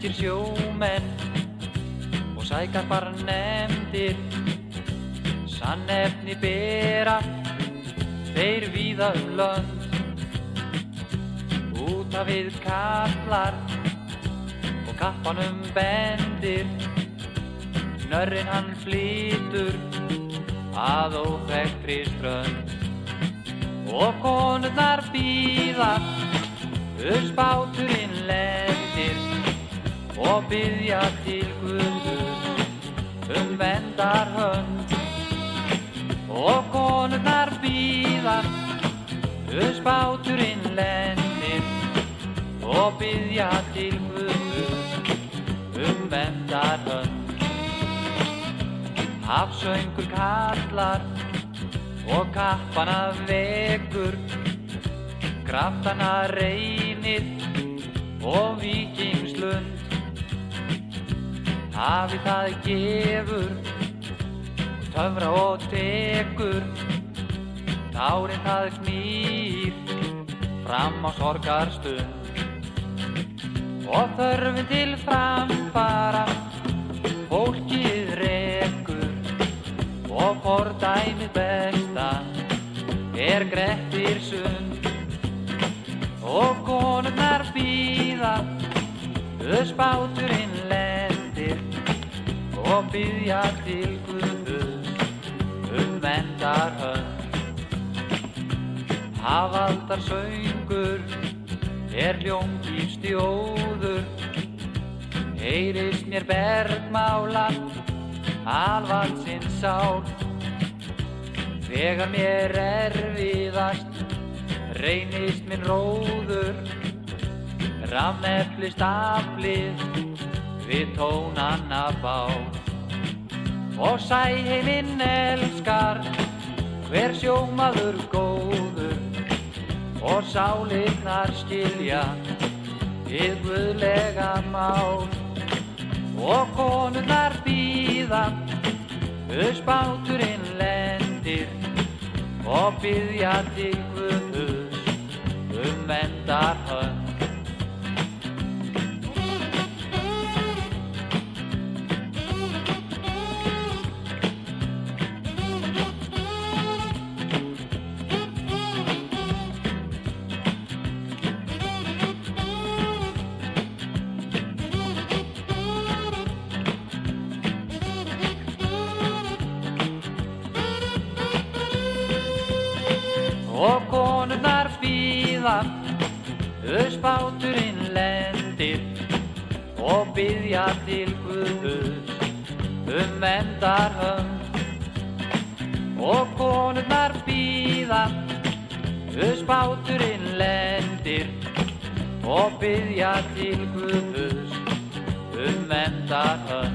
ungir sjómenn og sækarpar nefndir, sannefni bera þeir víða lönd. Út af við kallar og kappanum bendir, knörrin hann flytur að óþekktri strönd. Og konurnar bíða, báturinn lendir og biðja til Guðs verndarhönd. Og konurnar bíða, báturinn lendir og biðja til Guðs verndarhönd. Hafsöngur kallar og kappana vekur, kraftana reynir og víkingslund. Hafið það gefur, töfra og tekur, tárin það knýr fram á sorgarstund. Og þörfin til framfara fólkið rekur, og fordæmið besta Grettir sund. Og konurnar bíða, báturinn lendir og biðja til Guðs verndarhönd. Hafaldarsöngur hljómgífstjóður, heyrist mér bergmála alvaldsins sál. Þegar mér erfiðast reynist minn róður, rafmeflistaflið við tónanna bál. Og sæheiminn elskar hver sjómaður góður, og sálirnar skilja hið guðlega mál. Og konurnar bíða, báturinn lendir og biðja til Guðs verndarhönd. Og konurnar bíða, báturinn lendir og biðja til Guðs verndarhönd. Og konurnar bíða, báturinn lendir og biðja til Guðs verndarhönd.